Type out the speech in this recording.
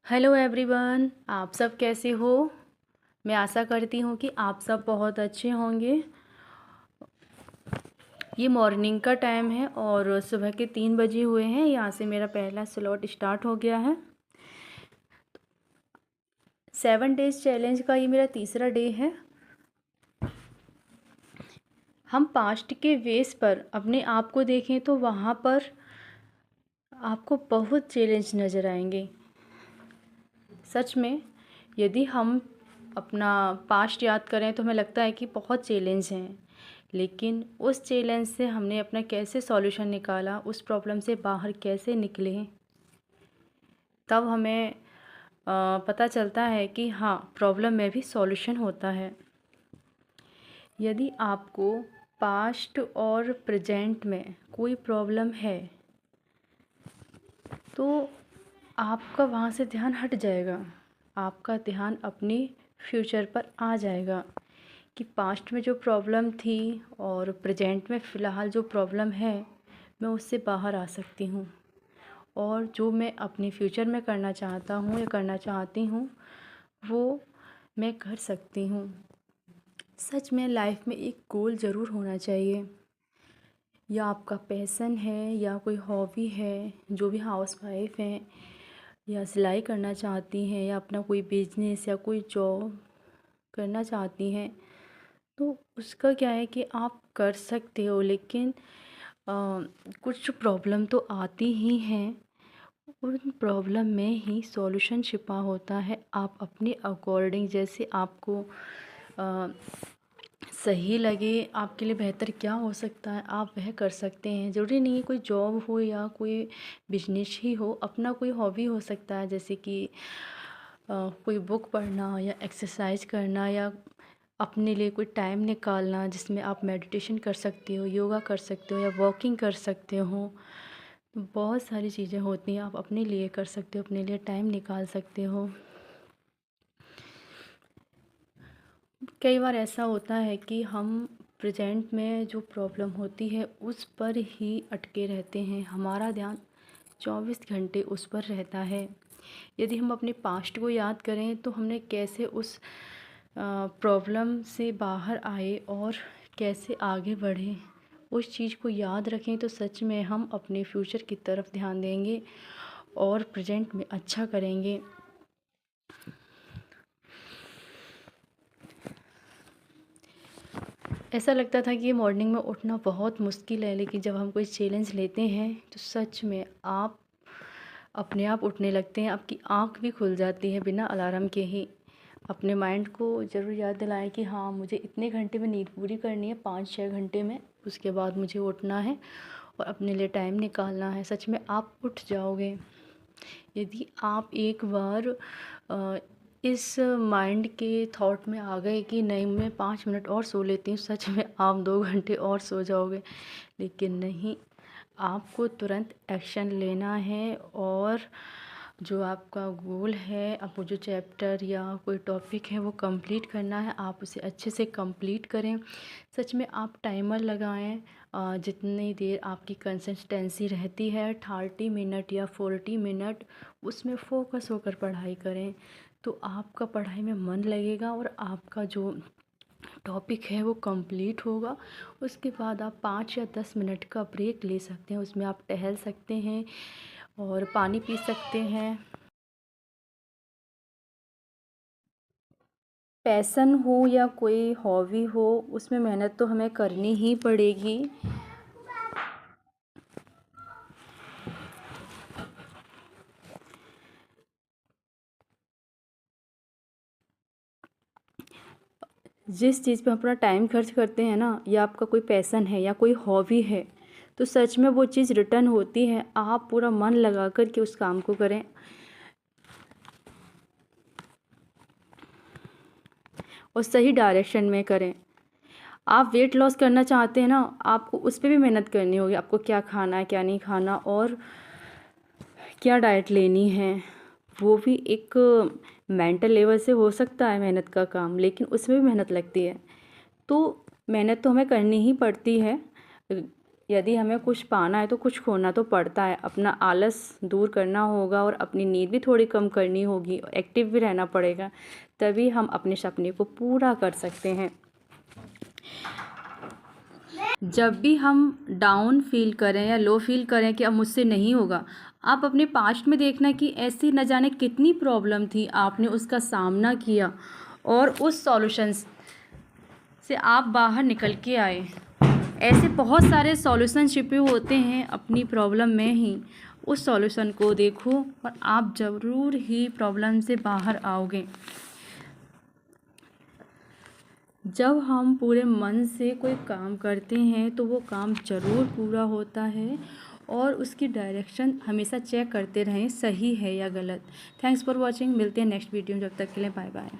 Hello everyone, आप सब कैसे हो। मैं आशा करती हूँ कि आप सब बहुत अच्छे होंगे। ये मॉर्निंग का टाइम है और सुबह के 3 बजे हुए हैं। यहाँ से मेरा पहला स्लॉट स्टार्ट हो गया है। 7 डेज़ चैलेंज का ये मेरा तीसरा डे है। हम पास्ट के बेस पर अपने आप को देखें तो वहाँ पर आपको बहुत चैलेंज नज़र आएंगे। सच में यदि हम अपना पास्ट याद करें तो हमें लगता है कि बहुत चैलेंज हैं, लेकिन उस चैलेंज से हमने अपना कैसे सॉल्यूशन निकाला, उस प्रॉब्लम से बाहर कैसे निकले, तब हमें पता चलता है कि हाँ, प्रॉब्लम में भी सॉल्यूशन होता है। यदि आपको पास्ट और प्रेजेंट में कोई प्रॉब्लम है तो आपका वहाँ से ध्यान हट जाएगा, आपका ध्यान अपने फ्यूचर पर आ जाएगा कि पास्ट में जो प्रॉब्लम थी और प्रेजेंट में फ़िलहाल जो प्रॉब्लम है मैं उससे बाहर आ सकती हूँ, और जो मैं अपने फ्यूचर में करना चाहता हूँ या करना चाहती हूँ वो मैं कर सकती हूँ। सच में लाइफ में एक गोल ज़रूर होना चाहिए, या आपका पैसन है या कोई हॉबी है। जो भी हाउस वाइफ हैं या सिलाई करना चाहती हैं या अपना कोई बिजनेस या कोई जॉब करना चाहती हैं, तो उसका क्या है कि आप कर सकते हो, लेकिन कुछ प्रॉब्लम तो आती ही हैं। उन प्रॉब्लम में ही सॉल्यूशन छिपा होता है। आप अपने अकॉर्डिंग, जैसे आपको सही लगे, आपके लिए बेहतर क्या हो सकता है, आप वह कर सकते हैं। ज़रूरी नहीं है कोई जॉब हो या कोई बिजनेस ही हो, अपना कोई हॉबी हो सकता है, जैसे कि कोई बुक पढ़ना या एक्सरसाइज करना या अपने लिए कोई टाइम निकालना जिसमें आप मेडिटेशन कर सकते हो, योगा कर सकते हो या वॉकिंग कर सकते हो। बहुत सारी चीज़ें होती हैं, आप अपने लिए कर सकते हो, अपने लिए टाइम निकाल सकते हो। कई बार ऐसा होता है कि हम प्रेजेंट में जो प्रॉब्लम होती है उस पर ही अटके रहते हैं, हमारा ध्यान 24 घंटे उस पर रहता है। यदि हम अपने पास्ट को याद करें तो हमने कैसे उस प्रॉब्लम से बाहर आए और कैसे आगे बढ़े, उस चीज़ को याद रखें तो सच में हम अपने फ्यूचर की तरफ ध्यान देंगे और प्रेजेंट में अच्छा करेंगे। ऐसा लगता था कि मॉर्निंग में उठना बहुत मुश्किल है, लेकिन जब हम कोई चैलेंज लेते हैं तो सच में आप अपने आप उठने लगते हैं। आपकी आँख भी खुल जाती है बिना अलार्म के ही। अपने माइंड को ज़रूर याद दिलाएं कि हाँ, मुझे इतने घंटे में नींद पूरी करनी है, 5-6 घंटे में, उसके बाद मुझे उठना है और अपने लिए टाइम निकालना है। सच में आप उठ जाओगे। यदि आप एक बार इस माइंड के थॉट में आ गए कि नहीं, मैं 5 मिनट और सो लेती हूँ, सच में आप 2 घंटे और सो जाओगे। लेकिन नहीं, आपको तुरंत एक्शन लेना है और जो आपका गोल है, आपको जो चैप्टर या कोई टॉपिक है वो कंप्लीट करना है, आप उसे अच्छे से कंप्लीट करें। सच में आप टाइमर लगाएं, जितनी देर आपकी कंसिस्टेंसी रहती है, 30 मिनट या 40 मिनट, उसमें फ़ोकस होकर पढ़ाई करें तो आपका पढ़ाई में मन लगेगा और आपका जो टॉपिक है वो कंप्लीट होगा। उसके बाद आप 5 या 10 मिनट का ब्रेक ले सकते हैं, उसमें आप टहल सकते हैं और पानी पी सकते हैं। पैसन हो या कोई हॉबी हो, उसमें मेहनत तो हमें करनी ही पड़ेगी। जिस चीज़ पे हम अपना टाइम खर्च करते हैं ना, या आपका कोई पैसन है या कोई हॉबी है, तो सच में वो चीज़ रिटर्न होती है। आप पूरा मन लगा कर के उस काम को करें और सही डायरेक्शन में करें। आप वेट लॉस करना चाहते हैं ना, आपको उस पे भी मेहनत करनी होगी। आपको क्या खाना है, क्या नहीं खाना, और क्या डाइट लेनी है, वो भी एक मेंटल लेवल से हो सकता है मेहनत का काम, लेकिन उसमें भी मेहनत लगती है। तो मेहनत तो हमें करनी ही पड़ती है। यदि हमें कुछ पाना है तो कुछ खोना तो पड़ता है। अपना आलस दूर करना होगा और अपनी नींद भी थोड़ी कम करनी होगी, एक्टिव भी रहना पड़ेगा, तभी हम अपने सपने को पूरा कर सकते हैं। जब भी हम डाउन फील करें या लो फील करें कि अब मुझसे नहीं होगा, आप अपने पास्ट में देखना कि ऐसी न जाने कितनी प्रॉब्लम थी, आपने उसका सामना किया और उस सॉल्यूशंस से आप बाहर निकल के आए। ऐसे बहुत सारे सॉल्यूशन छिपे होते हैं अपनी प्रॉब्लम में ही। उस सॉल्यूशन को देखो और आप ज़रूर ही प्रॉब्लम से बाहर आओगे। जब हम पूरे मन से कोई काम करते हैं तो वो काम ज़रूर पूरा होता है, और उसकी डायरेक्शन हमेशा चेक करते रहें सही है या गलत। Thanks for watching. मिलते हैं नेक्स्ट वीडियो में, जब तक के लिए बाय बाय।